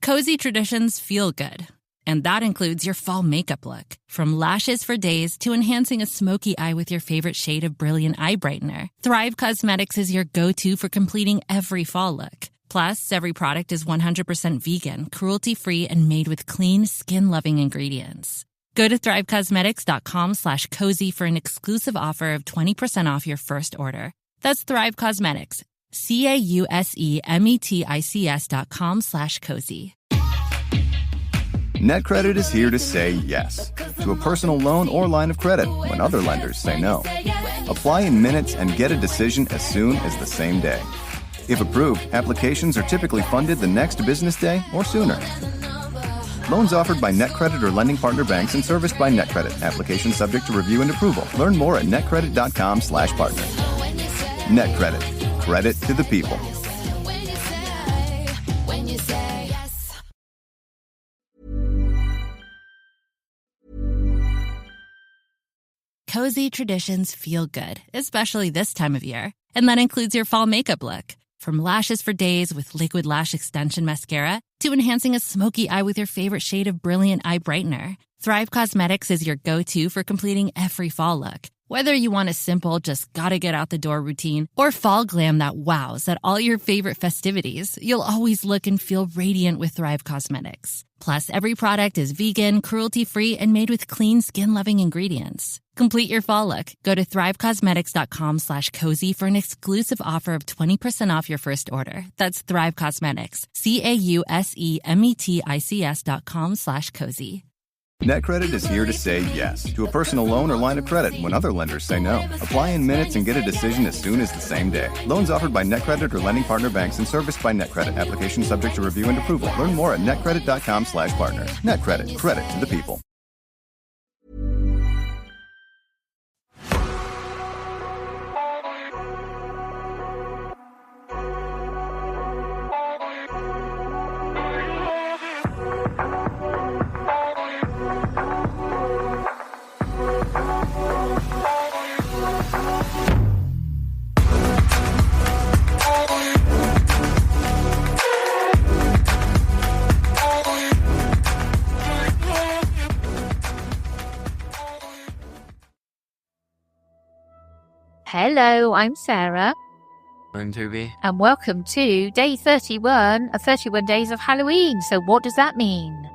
Cozy traditions feel good. And that includes your fall makeup look. From lashes for days to enhancing a smoky eye with your favorite shade of brilliant eye brightener, Thrive Cosmetics is your go-to for completing every fall look. Plus, every product is 100% vegan, cruelty-free, and made with clean, skin-loving ingredients. Go to thrivecosmetics.com/cozy for an exclusive offer of 20% off your first order. That's Thrive Cosmetics, CAUSEMETICS.com/cozy. NetCredit is here to say yes to a personal loan or line of credit when other lenders say no. Apply in minutes and get a decision as soon as the same day. If approved, applications are typically funded the next business day or sooner. Loans offered by NetCredit or lending partner banks and serviced by NetCredit. Application subject to review and approval. Learn more at netcredit.com/partner. NetCredit. Credit to the people. Cozy traditions feel good, especially this time of year. And that includes your fall makeup look. From lashes for days with liquid lash extension mascara to enhancing a smoky eye with your favorite shade of brilliant eye brightener, Thrive Cosmetics is your go-to for completing every fall look. Whether you want a simple, just gotta get out the door routine, or fall glam that wows at all your favorite festivities, you'll always look and feel radiant with Thrive Cosmetics. Plus, every product is vegan, cruelty-free, and made with clean, skin-loving ingredients. Complete your fall look. Go to thrivecosmetics.com/cozy for an exclusive offer of 20% off your first order. That's Thrive Cosmetics, CAUSEMETICS.com/cozy. NetCredit is here to say yes to a personal loan or line of credit when other lenders say no. Apply in minutes and get a decision as soon as the same day. Loans offered by NetCredit or lending partner banks and serviced by NetCredit. Application subject to review and approval. Learn more at netcredit.com/partner. NetCredit. Credit to the people. Hello, I'm Sarah. I'm Toby. And welcome to day 31 of 31 Days of Halloween. So what does that mean?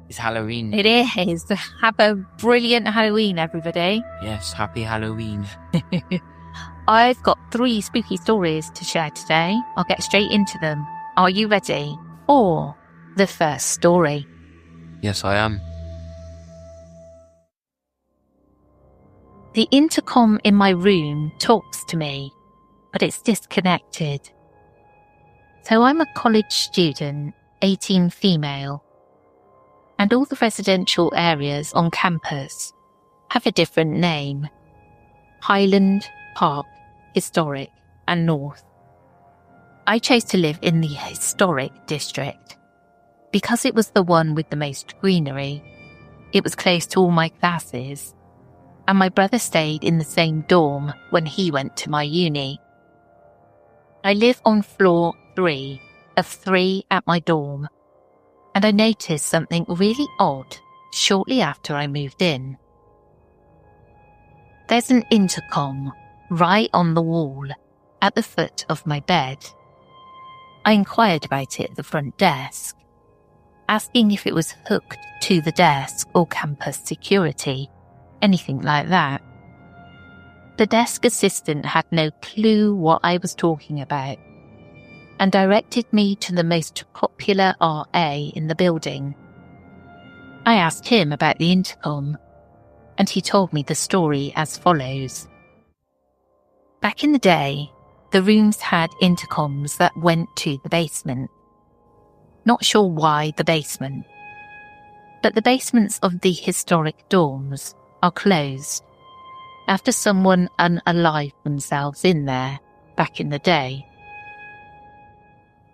It's Halloween. It is. Have a brilliant Halloween, everybody. Yes, happy Halloween. I've got 3 spooky stories to share today. I'll get straight into them. Are you ready? Or the first story. Yes, I am. The intercom in my room talks to me, but it's disconnected. So I'm a college student, 18 female, and all the residential areas on campus have a different name: Highland, Park, Historic, and North. I chose to live in the Historic district because it was the one with the most greenery. It was close to all my classes, and my brother stayed in the same dorm when he went to my uni. I live on floor 3 of 3 at my dorm, and I noticed something really odd shortly after I moved in. There's an intercom right on the wall at the foot of my bed. I inquired about it at the front desk, asking if it was hooked to the desk or campus security, anything like that. The desk assistant had no clue what I was talking about and directed me to the most popular RA in the building. I asked him about the intercom, and he told me the story as follows. Back in the day, the rooms had intercoms that went to the basement. Not sure why the basement, but the basements of the historic dorms are closed after someone unalived themselves in there back in the day.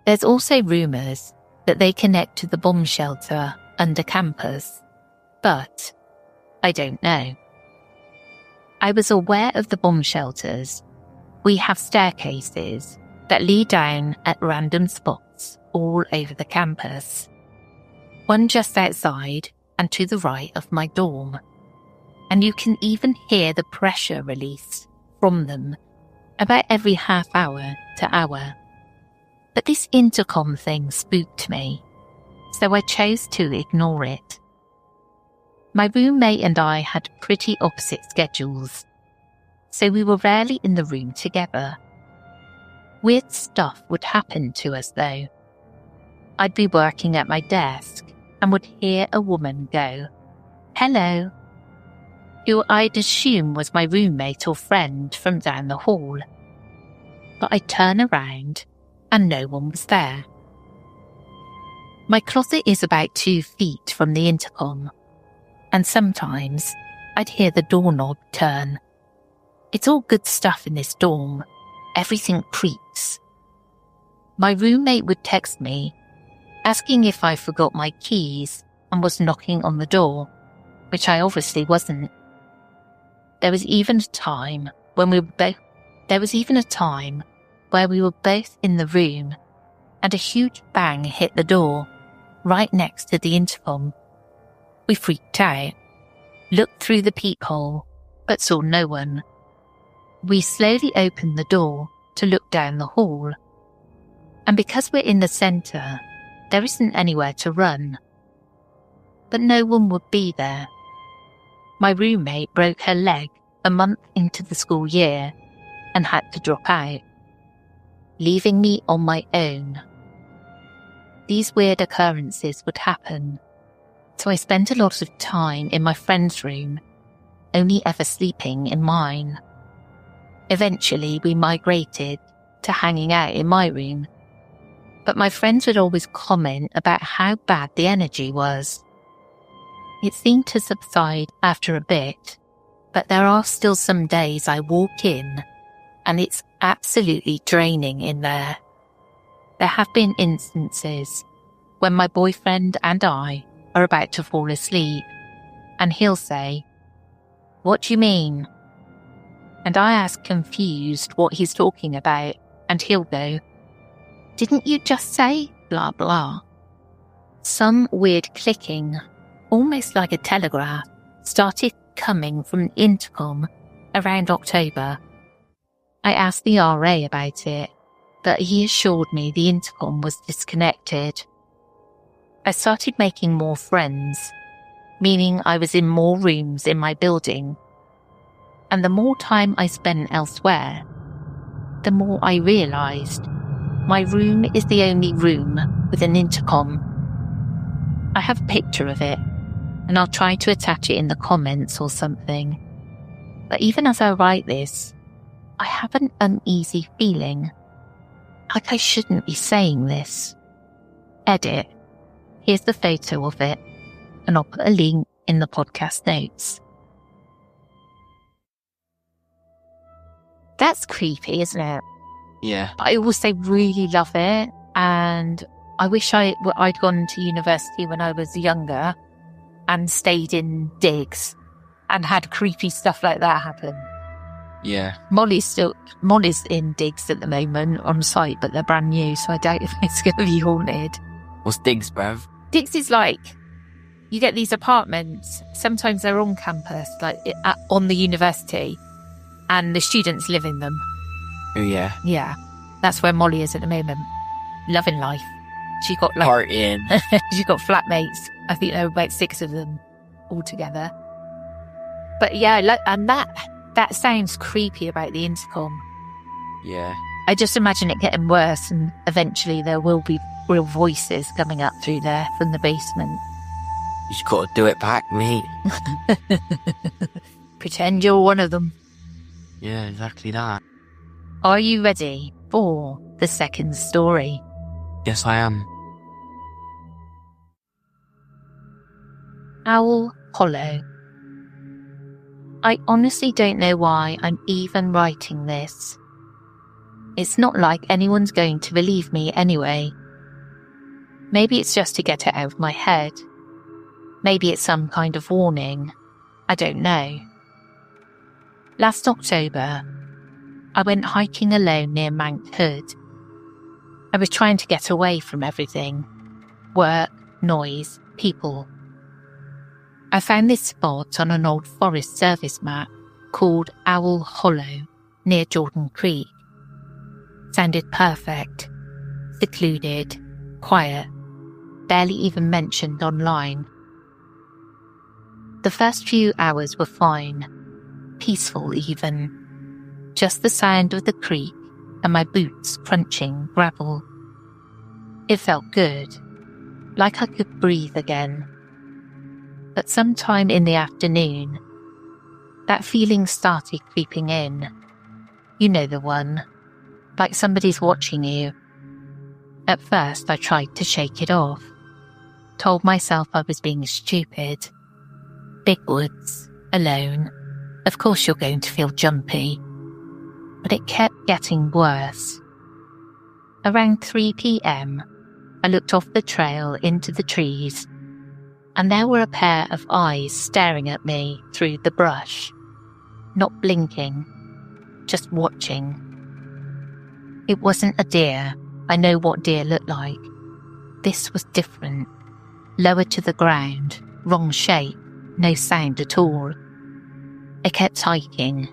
There's also rumours that they connect to the bomb shelter under campus, but I don't know. I was aware of the bomb shelters. We have staircases that lead down at random spots all over the campus. One just outside and to the right of my dorm. And you can even hear the pressure release from them about every half hour to hour. But this intercom thing spooked me, so I chose to ignore it. My roommate and I had pretty opposite schedules, so we were rarely in the room together. Weird stuff would happen to us though. I'd be working at my desk and would hear a woman go, "Hello," who I'd assume was my roommate or friend from down the hall. But I'd turn around and no one was there. My closet is about 2 feet from the intercom, and sometimes I'd hear the doorknob turn. It's all good stuff in this dorm. Everything creaks. My roommate would text me, asking if I forgot my keys and was knocking on the door, which I obviously wasn't. There was even a time where we were both in the room and a huge bang hit the door right next to the intercom. We freaked out, looked through the peephole, but saw no one. We slowly opened the door to look down the hall. And because we're in the centre, there isn't anywhere to run. But no one would be there. My roommate broke her leg a month into the school year and had to drop out, leaving me on my own. These weird occurrences would happen, so I spent a lot of time in my friend's room, only ever sleeping in mine. Eventually, we migrated to hanging out in my room, but my friends would always comment about how bad the energy was. It seemed to subside after a bit, but there are still some days I walk in and it's absolutely draining in there. There have been instances when my boyfriend and I are about to fall asleep, and he'll say, "What do you mean?" And I ask confused what he's talking about, and he'll go, "Didn't you just say blah blah?" Some weird clicking, almost like a telegraph, started coming from the intercom around October. I asked the RA about it, but he assured me the intercom was disconnected. I started making more friends, meaning I was in more rooms in my building. And the more time I spent elsewhere, the more I realised my room is the only room with an intercom. I have a picture of it, and I'll try to attach it in the comments or something. But even as I write this, I have an uneasy feeling, like I shouldn't be saying this. Edit. Here's the photo of it, and I'll put a link in the podcast notes. That's creepy, isn't it? Yeah. I also really love it, and I wish I'd gone to university when I was younger and stayed in digs and had creepy stuff like that happen. Yeah. Molly's in digs at the moment on site, but they're brand new, so I doubt if it's going to be haunted. What's digs, bruv? Digs is like, you get these apartments, sometimes they're on campus, like on the university, and the students live in them. Oh, yeah. Yeah, that's where Molly is at the moment. Loving life. She got Partying. she got flatmates. I think there were about 6 of them all together. But yeah, and that sounds creepy about the intercom. Yeah. I just imagine it getting worse, and eventually there will be real voices coming up through there from the basement. You just gotta do it back, mate. Pretend you're one of them. Yeah, exactly that. Are you ready for the second story? Yes, I am. Owl Hollow. I honestly don't know why I'm even writing this. It's not like anyone's going to believe me anyway. Maybe it's just to get it out of my head. Maybe it's some kind of warning. I don't know. Last October, I went hiking alone near Mount Hood. I was trying to get away from everything. Work, noise, people. I found this spot on an old Forest Service map called Owl Hollow near Jordan Creek. Sounded perfect. Secluded, quiet, barely even mentioned online. The first few hours were fine, peaceful even. Just the sound of the creek and my boots crunching gravel. It felt good, like I could breathe again. But sometime in the afternoon, that feeling started creeping in. You know the one, like somebody's watching you. At first I tried to shake it off, told myself I was being stupid. Big woods, alone, of course you're going to feel jumpy. But it kept getting worse. Around 3 p.m, I looked off the trail into the trees, and there were a pair of eyes staring at me through the brush. Not blinking, just watching. It wasn't a deer. I know what deer look like. This was different. Lower to the ground, wrong shape, no sound at all. I kept hiking,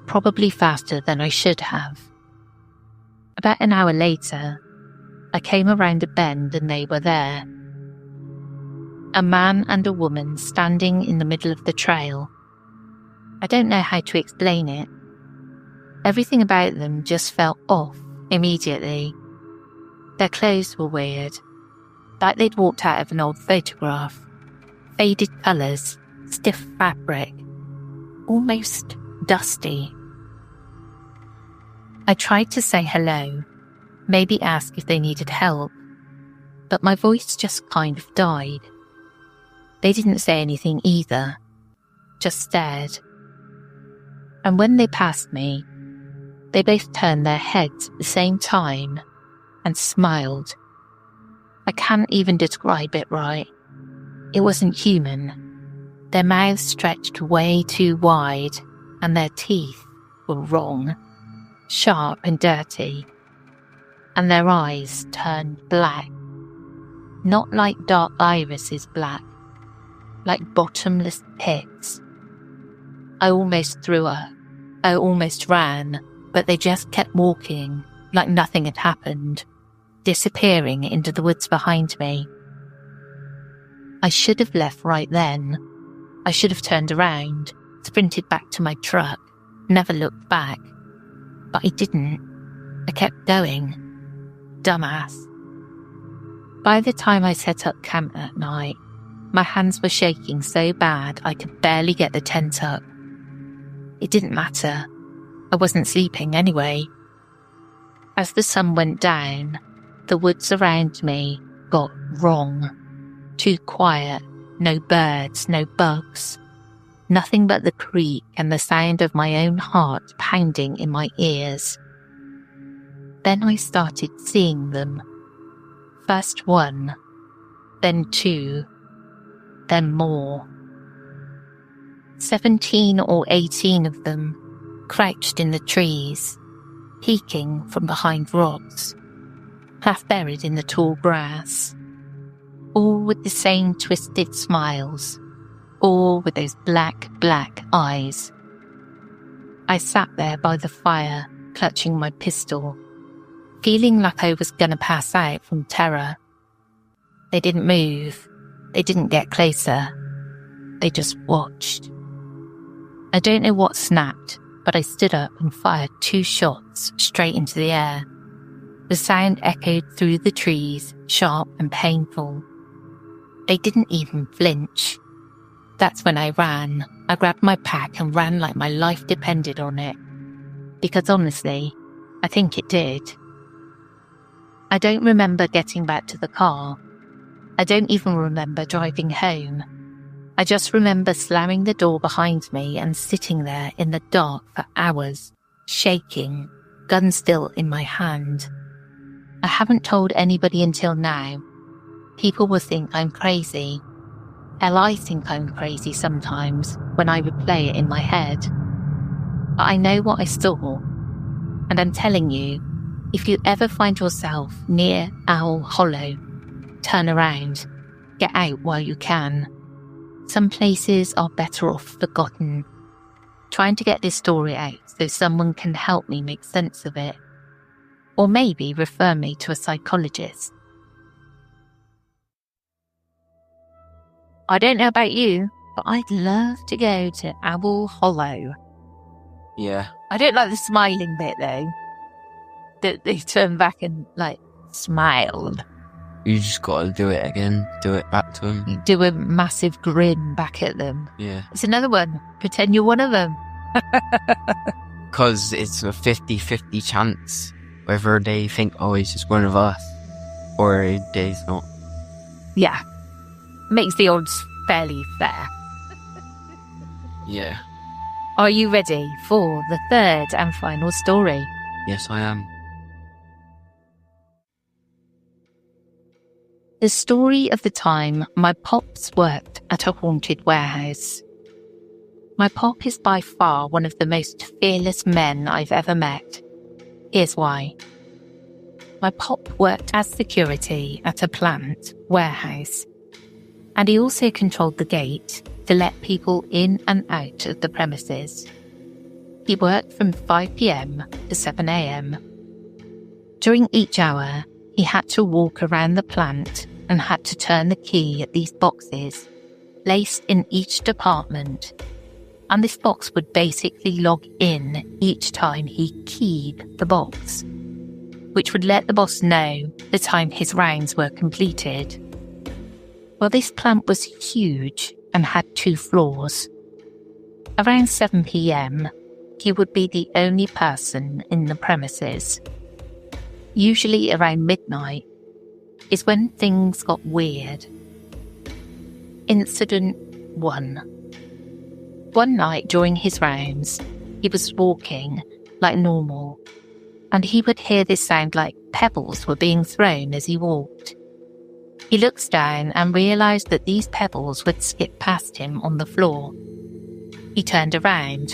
probably faster than I should have. About an hour later, I came around a bend and they were there. A man and a woman standing in the middle of the trail. I don't know how to explain it. Everything about them just felt off immediately. Their clothes were weird, like they'd walked out of an old photograph. Faded colours, stiff fabric, almost dusty. I tried to say hello, maybe ask if they needed help, but my voice just kind of died. They didn't say anything either, just stared. And when they passed me, they both turned their heads at the same time and smiled. I can't even describe it right. It wasn't human. Their mouths stretched way too wide, and their teeth were wrong, sharp and dirty. And their eyes turned black. Not like dark irises black, like bottomless pits. I almost threw up. I almost ran, but they just kept walking, like nothing had happened, disappearing into the woods behind me. I should have left right then. I should have turned around, sprinted back to my truck, never looked back. But I didn't. I kept going. Dumbass. By the time I set up camp that night, my hands were shaking so bad I could barely get the tent up. It didn't matter. I wasn't sleeping anyway. As the sun went down, the woods around me got wrong. Too quiet, no birds, no bugs. Nothing but the creek and the sound of my own heart pounding in my ears. Then I started seeing them. First one, then two, then more. 17 or 18 of them, crouched in the trees, peeking from behind rocks, half buried in the tall grass. All with the same twisted smiles, all with those black eyes. I sat there by the fire, clutching my pistol, feeling like I was gonna pass out from terror. They didn't move, they didn't get closer, they just watched. I don't know what snapped, but I stood up and fired 2 shots straight into the air. The sound echoed through the trees, sharp and painful. They didn't even flinch. That's when I ran. I grabbed my pack and ran like my life depended on it. Because honestly, I think it did. I don't remember getting back to the car. I don't even remember driving home. I just remember slamming the door behind me and sitting there in the dark for hours, shaking, gun still in my hand. I haven't told anybody until now. People will think I'm crazy. Hell, I think I'm crazy sometimes when I replay it in my head. But I know what I saw, and I'm telling you, If you ever find yourself near Owl Hollow, turn around, get out while you can. Some places are better off forgotten. Trying to get this story out so someone can help me make sense of it. Or maybe refer me to a psychologist. I don't know about you, but I'd love to go to Owl Hollow. Yeah. I don't like the smiling bit though. That they turn back and smiled. You just gotta do it again. Do it back to him. You do a massive grin back at them. Yeah. It's another one. Pretend you're one of them. Because it's a 50-50 chance whether they think, oh, he's just one of us, or he's not. Yeah. Makes the odds fairly fair. Yeah. Are you ready for the third and final story? Yes, I am. The story of the time my pops worked at a haunted warehouse. My pop is by far one of the most fearless men I've ever met. Here's why. My pop worked as security at a plant warehouse, and he also controlled the gate to let people in and out of the premises. He worked from 5 p.m. to 7 a.m. During each hour, he had to walk around the plant and had to turn the key at these boxes, placed in each department, and this box would basically log in each time he keyed the box, which would let the boss know the time his rounds were completed. Well, this plant was huge and had 2 floors. Around 7 p.m, he would be the only person in the premises. Usually around midnight is when things got weird. Incident 1. One night during his rounds, he was walking like normal, and he would hear this sound like pebbles were being thrown as he walked. He looks down and realised that these pebbles would skip past him on the floor. He turned around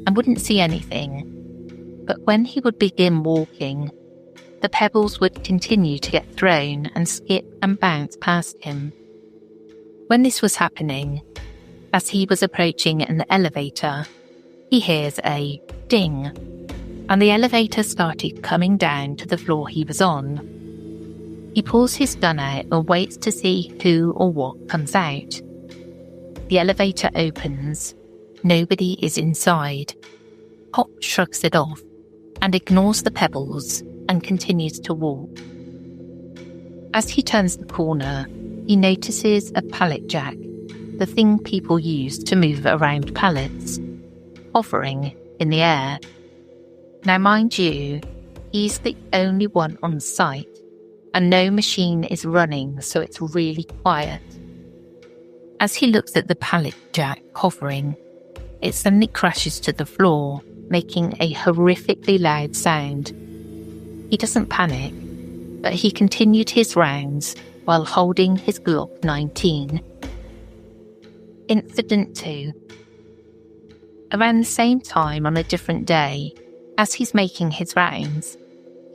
and wouldn't see anything, but when he would begin walking, the pebbles would continue to get thrown and skip and bounce past him. When this was happening, as he was approaching an elevator, he hears a ding, and the elevator started coming down to the floor he was on. He pulls his gun out and waits to see who or what comes out. The elevator opens. Nobody is inside. Pop shrugs it off and ignores the pebbles and continues to walk. As he turns the corner, he notices a pallet jack, the thing people use to move around pallets, hovering in the air. Now, mind you, he's the only one on site, and no machine is running, so it's really quiet. As he looks at the pallet jack hovering, it suddenly crashes to the floor, making a horrifically loud sound. He doesn't panic, but he continued his rounds while holding his Glock 19. Incident 2. Around the same time on a different day, as he's making his rounds,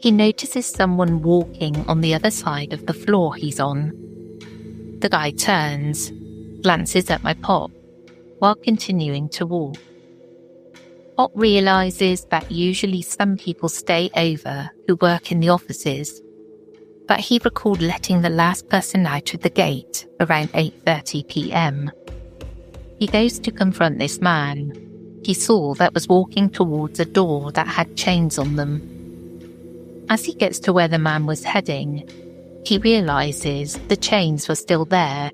he notices someone walking on the other side of the floor he's on. The guy turns, glances at my pop, while continuing to walk. Pop realises that usually some people stay over who work in the offices, but he recalled letting the last person out of the gate around 8:30 p.m. He goes to confront this man he saw that was walking towards a door that had chains on them. As he gets to where the man was heading, he realises the chains were still there,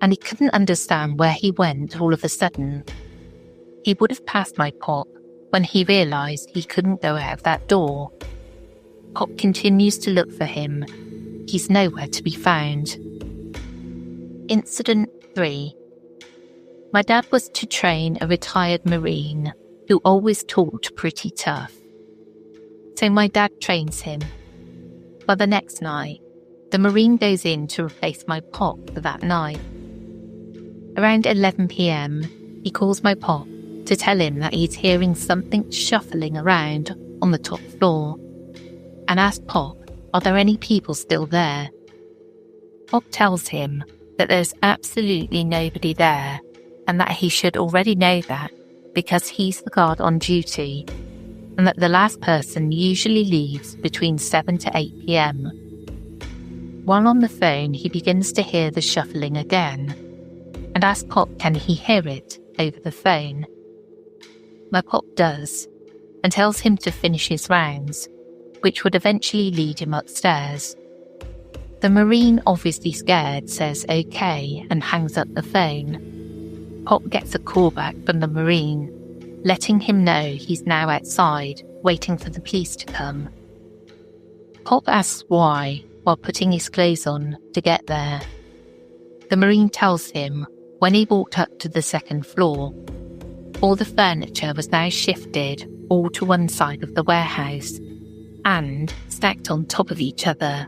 and he couldn't understand where he went all of a sudden. He would have passed my Pop when he realised he couldn't go out of that door. Pop continues to look for him. He's nowhere to be found. Incident 3. My dad was to train a retired Marine who always talked pretty tough. So my dad trains him. But the next night, the Marine goes in to replace my Pop for that night. Around 11 p.m, he calls my Pop to tell him that he's hearing something shuffling around on the top floor. and asks Pop, are there any people still there? Pop tells him that there's absolutely nobody there and that he should already know that because he's the guard on duty, and that the last person usually leaves between 7 to 8 p.m. While on the phone, he begins to hear the shuffling again and asks Pop can he hear it over the phone. My Pop does and tells him to finish his rounds, which would eventually lead him upstairs. The Marine, obviously scared, says okay and hangs up the phone. Pop gets a call back from the Marine, letting him know he's now outside, waiting for the police to come. Pop asks why, while putting his clothes on to get there. The Marine tells him when he walked up to the second floor, all the furniture was now shifted all to one side of the warehouse and stacked on top of each other.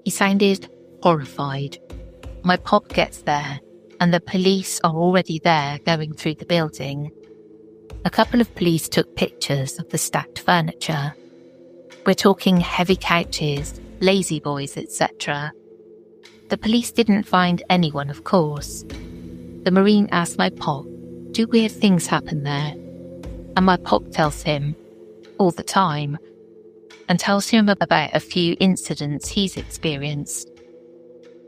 He sounded horrified. My Pop gets there, and the police are already there going through the building. A couple of police took pictures of the stacked furniture. We're talking heavy couches, lazy boys, etc. The police didn't find anyone, of course. The Marine asked my Pop, do weird things happen there? And my Pop tells him, all the time, and tells him about a few incidents he's experienced.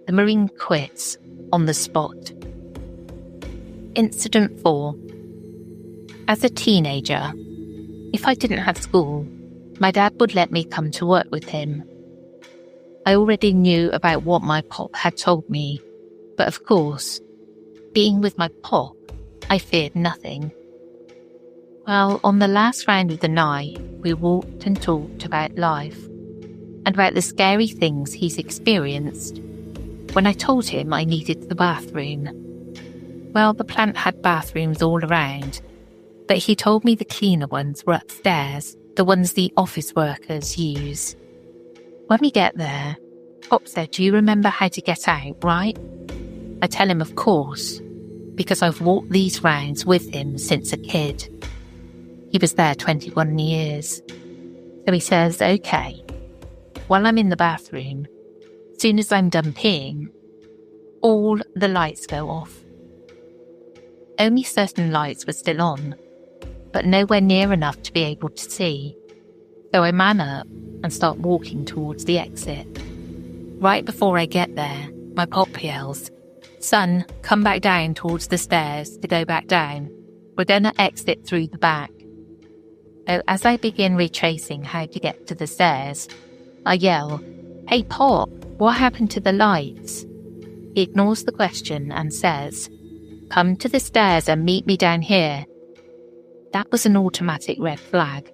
The Marine quits on the spot. Incident 4. As a teenager, if I didn't have school, my dad would let me come to work with him. I already knew about what my Pop had told me, but of course, being with my Pop, I feared nothing. Well, on the last round of the night, we walked and talked about life and about the scary things he's experienced. When I told him I needed the bathroom, well, the plant had bathrooms all around, but he told me the cleaner ones were upstairs, the ones the office workers use. When we get there, Pop said, do you remember how to get out, right? I tell him, of course, because I've walked these rounds with him since a kid. He was there 21 years. So he says, okay. While I'm in the bathroom, as soon as I'm done peeing, all the lights go off. Only certain lights were still on, but nowhere near enough to be able to see. So I man up and start walking towards the exit. Right before I get there, my Pop yells, son, come back down towards the stairs to go back down. We're going to exit through the back. So as I begin retracing how to get to the stairs, I yell, hey Pop, what happened to the lights? He ignores the question and says, come to the stairs and meet me down here. That was an automatic red flag.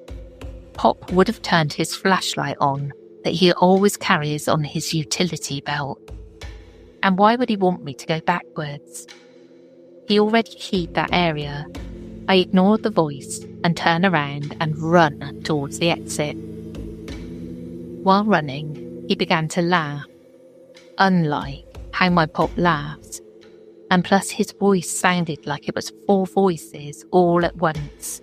Pop would have turned his flashlight on that he always carries on his utility belt. And why would he want me to go backwards? He already keyed that area. I ignored the voice and turn around and run towards the exit. While running, he began to laugh, unlike how my Pop laughs, and plus his voice sounded like it was 4 voices all at once.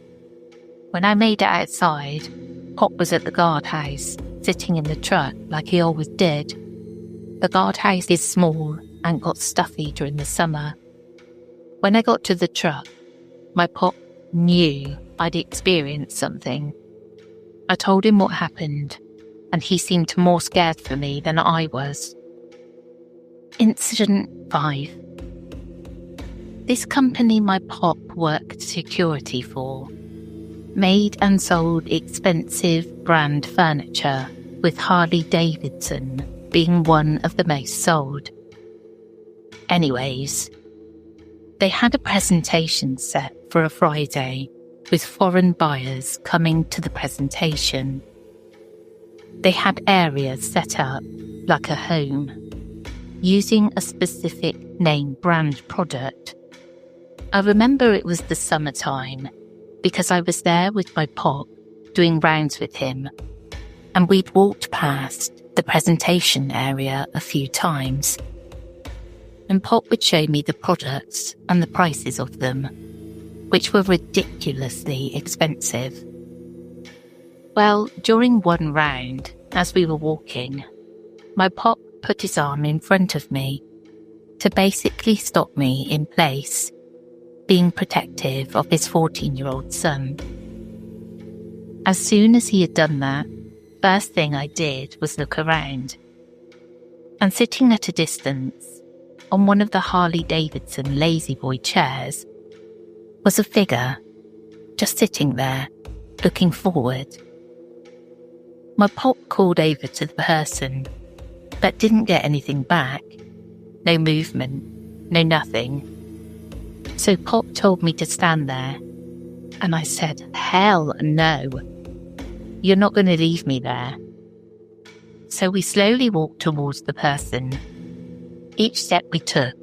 When I made it outside, Pop was at the guardhouse, sitting in the truck like he always did. The guardhouse is small and got stuffy during the summer. When I got to the truck, my Pop knew I'd experienced something. I told him what happened, and he seemed more scared for me than I was. Incident 5. This company my Pop worked security for made and sold expensive brand furniture, with Harley Davidson being one of the most sold. Anyways, they had a presentation set for a Friday with foreign buyers coming to the presentation. They had areas set up like a home, using a specific name brand product. I remember it was the summertime because I was there with my Pop doing rounds with him, and we'd walked past the presentation area a few times. And Pop would show me the products and the prices of them, which were ridiculously expensive. Well, during one round, As we were walking, my pop put his arm in front of me to basically stop me in place, being protective of his 14-year-old son. As soon as he had done that, first thing I did was look around. And sitting at a distance, on one of the Harley-Davidson Lazy Boy chairs, was a figure, just sitting there, looking forward. My pop called over to the person, but didn't get anything back. No movement, no nothing. So Pop told me to stand there, and I said, "Hell no. You're not going to leave me there." So we slowly walked towards the person. Each step we took,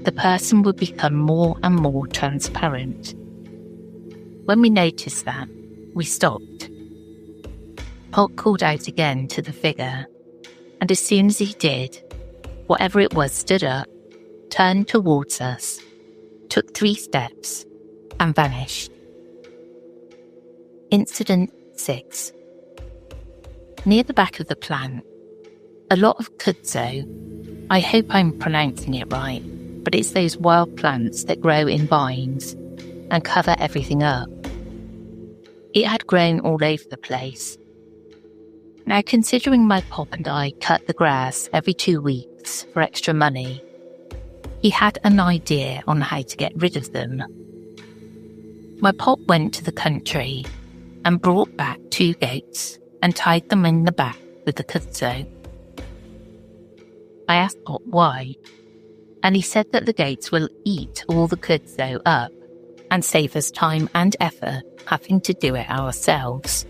the person would become more and more transparent. When we noticed that, we stopped. Pop called out again to the figure, and as soon as he did, whatever it was stood up, turned towards us, took 3 steps, and vanished. Incident 6. Near the back of the plant, a lot of kudzu, I hope I'm pronouncing it right, but it's those wild plants that grow in vines and cover everything up. It had grown all over the place. Now, considering my pop and I cut the grass every 2 weeks for extra money, he had an idea on how to get rid of them. My pop went to the country and brought back 2 goats and tied them in the back with the kudzu. I asked Pop why, and he said that the goats will eat all the kudzu up and save us time and effort having to do it ourselves.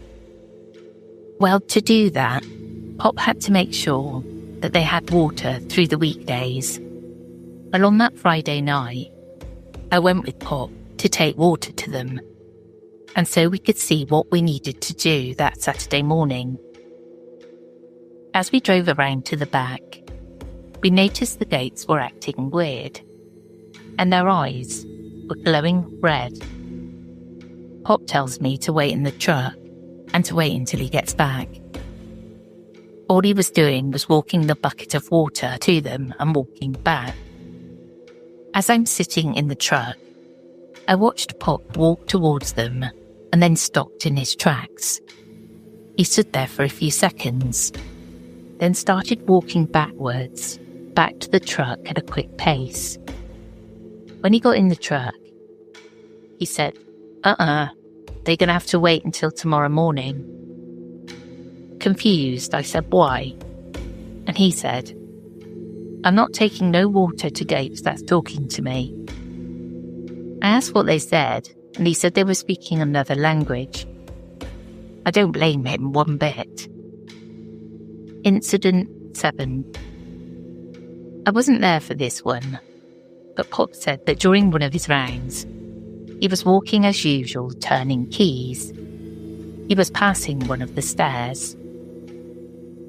Well, to do that, Pop had to make sure that they had water through the weekdays. Well, on that Friday night, I went with Pop to take water to them, and so we could see what we needed to do that Saturday morning. As we drove around to the back, we noticed the goats were acting weird, and their eyes were glowing red. Pop tells me to wait in the truck and to wait until he gets back. All he was doing was walking the bucket of water to them and walking back. As I'm sitting in the truck, I watched Pop walk towards them and then stopped in his tracks. He stood there for a few seconds, then started walking backwards, back to the truck at a quick pace. When he got in the truck, he said, they're going to have to wait until tomorrow morning. Confused, I said, why? And he said, I'm not taking no water to goats that's talking to me. I asked what they said, and he said they were speaking another language. I don't blame him one bit. Incident 7. I wasn't there for this one, but Pop said that during one of his rounds, he was walking as usual, turning keys. He was passing one of the stairs.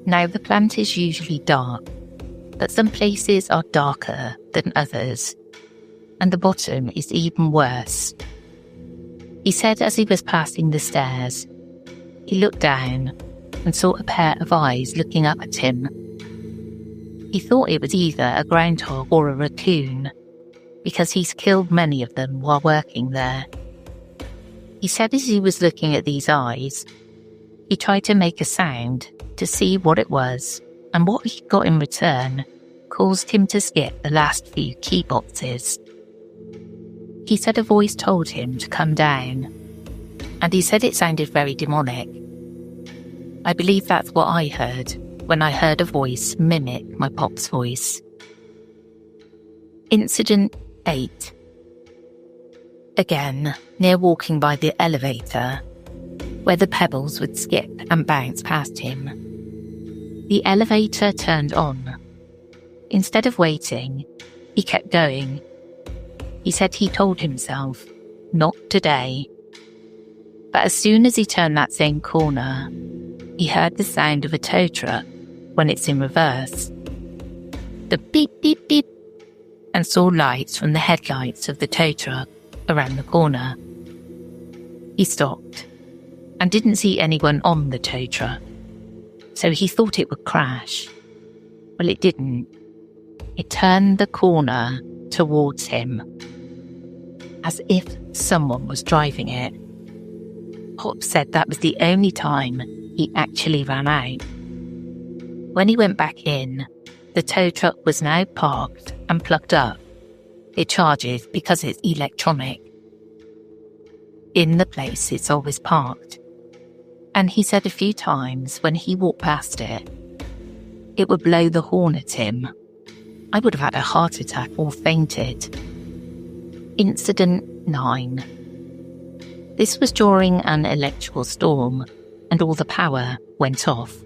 Now, the plant is usually dark, but some places are darker than others, and the bottom is even worse. He said as he was passing the stairs, he looked down and saw a pair of eyes looking up at him. He thought it was either a groundhog or a raccoon, because he's killed many of them while working there. He said as he was looking at these eyes, he tried to make a sound to see what it was, and what he got in return caused him to skip the last few key boxes. He said a voice told him to come down, and he said it sounded very demonic. I believe that's what I heard when I heard a voice mimic my pop's voice. Incident 8. Again, near walking by the elevator, where the pebbles would skip and bounce past him. The elevator turned on. Instead of waiting, he kept going. He said he told himself, not today. But as soon as he turned that same corner, he heard the sound of a tow truck when it's in reverse. The beep, beep, beep, and saw lights from the headlights of the tow truck around the corner. He stopped and didn't see anyone on the tow truck. so he thought it would crash. Well, it didn't. It turned the corner towards him, as if someone was driving it. Pop said that was the only time he actually ran out. When he went back in, the tow truck was now parked and plugged up. It charges because it's electronic. In the place it's always parked. And he said a few times when he walked past it, it would blow the horn at him. I would have had a heart attack or fainted. Incident 9. This was during an electrical storm and all the power went off.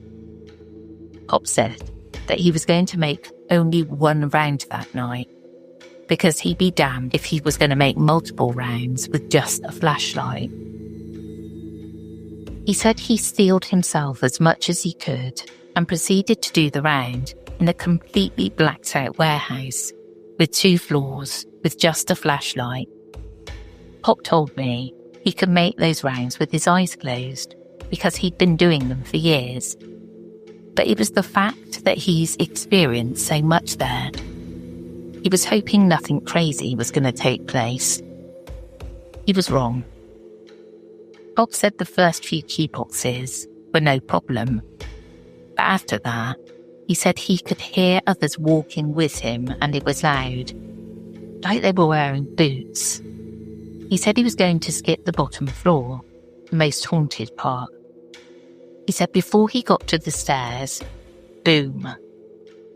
Pop said that he was going to make only one round that night because he'd be damned if he was going to make multiple rounds with just a flashlight. He said he steeled himself as much as he could and proceeded to do the round in a completely blacked out warehouse with 2 floors with just a flashlight. Pop told me he could make those rounds with his eyes closed because he'd been doing them for years. But it was the fact that he's experienced so much there. He was hoping nothing crazy was going to take place. He was wrong. Bob said the first few key boxes were no problem. But after that, he said he could hear others walking with him and it was loud, like they were wearing boots. He said he was going to skip the bottom floor, the most haunted part. He said before he got to the stairs, boom,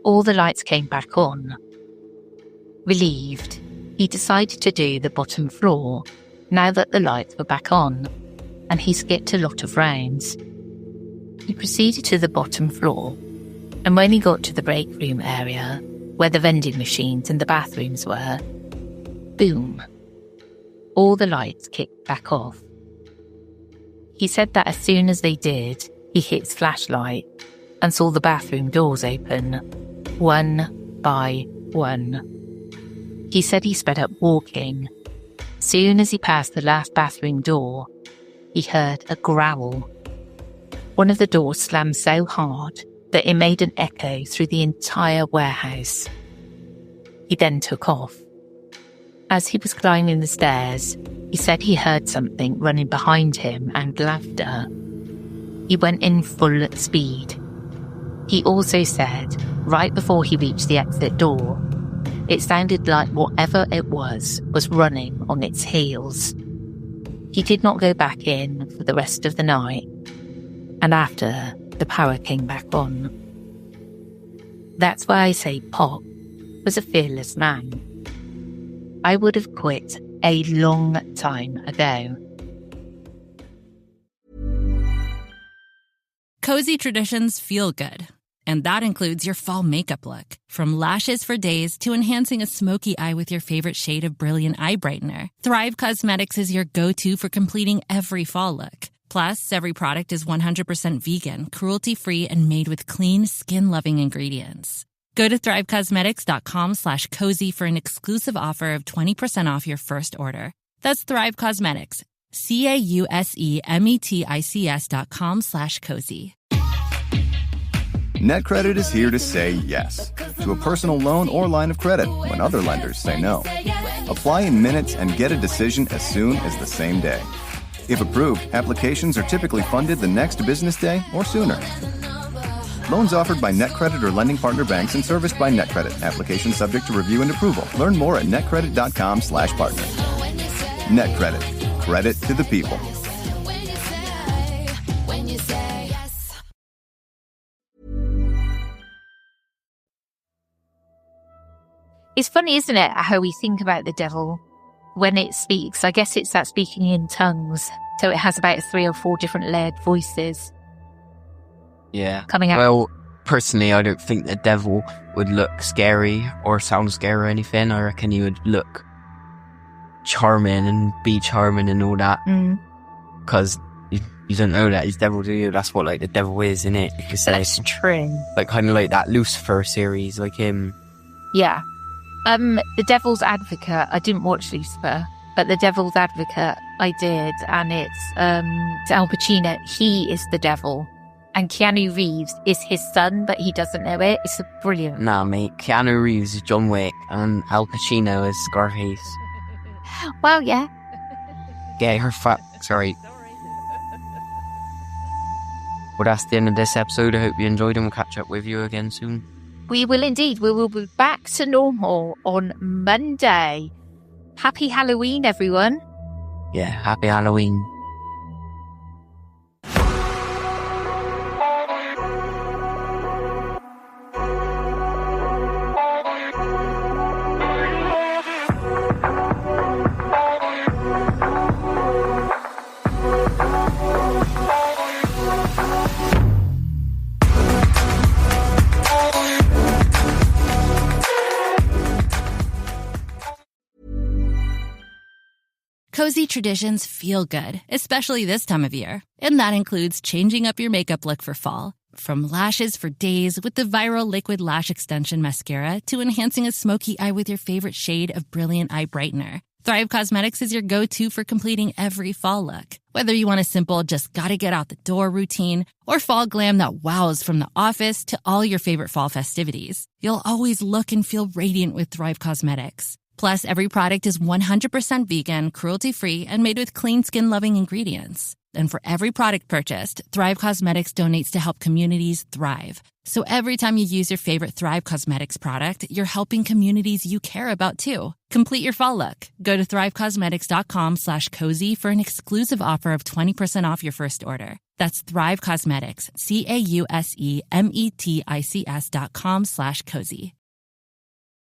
all the lights came back on. Relieved, he decided to do the bottom floor now that the lights were back on, and he skipped a lot of rounds. He proceeded to the bottom floor, and when he got to the break room area, where the vending machines and the bathrooms were, boom, all the lights kicked back off. He said that as soon as they did, he hit his flashlight and saw the bathroom doors open, one by one. He said he sped up walking. Soon as he passed the last bathroom door, he heard a growl. One of the doors slammed so hard that it made an echo through the entire warehouse. He then took off. As he was climbing the stairs, he said he heard something running behind him and laughter. He went in full speed. He also said, right before he reached the exit door, it sounded like whatever it was running on its heels. He did not go back in for the rest of the night, and after, the power came back on. That's why I say Pop was a fearless man. I would have quit a long time ago. Cozy traditions feel good. And that includes your fall makeup look. From lashes for days to enhancing a smoky eye with your favorite shade of brilliant eye brightener. Thrive Causemetics is your go-to for completing every fall look. Plus, every product is 100% vegan, cruelty-free, and made with clean, skin-loving ingredients. Go to thrivecosmetics.com/cozy for an exclusive offer of 20% off your first order. That's Thrive Causemetics. CAUSEMETICS.com/cozy. NetCredit is here to say yes to a personal loan or line of credit when other lenders say no. Apply in minutes and get a decision as soon as the same day. If approved, applications are typically funded the next business day or sooner. Loans offered by NetCredit or lending partner banks and serviced by NetCredit. Application subject to review and approval. Learn more at netcredit.com/partner. NetCredit. Credit to the people. It's funny, isn't it, how we think about the devil when it speaks. I guess it's that speaking in tongues. So it has about 3 or 4 different layered voices. Yeah. Coming out. Well, personally, I don't think the devil would look scary or sound scary or anything. I reckon he would look charming and be charming and all that. Because you don't know that he's devil, do you? That's what like the devil is, isn't it? You could say. That's true. Like kind of like that Lucifer series, like him. Yeah. The Devil's Advocate, I didn't watch Lucifer, but The Devil's Advocate I did, and it's Al Pacino. He is the devil And Keanu Reeves is his son, but he doesn't know it. It's brilliant. Nah, mate. Keanu Reeves is John Wick and Al Pacino is Scarface. Well, yeah. Yeah, sorry. Well, that's the end of this episode. I hope you enjoyed and we'll catch up with you again soon. We will indeed. We will be back to normal on Monday. Happy Halloween, everyone. Yeah, happy Halloween. Cozy traditions feel good, especially this time of year. And that includes changing up your makeup look for fall. From lashes for days with the viral Liquid Lash Extension Mascara to enhancing a smoky eye with your favorite shade of Brilliant Eye Brightener, Thrive Causemetics is your go-to for completing every fall look. Whether you want a simple, just gotta get out the door routine, or fall glam that wows from the office to all your favorite fall festivities, you'll always look and feel radiant with Thrive Causemetics. Plus, every product is 100% vegan, cruelty-free, and made with clean skin-loving ingredients. And for every product purchased, Thrive Causemetics donates to help communities thrive. So every time you use your favorite Thrive Causemetics product, you're helping communities you care about too. Complete your fall look. Go to thrivecausemetics.com/cozy for an exclusive offer of 20% off your first order. That's Thrive Causemetics, CAUSEMETICS.com/cozy.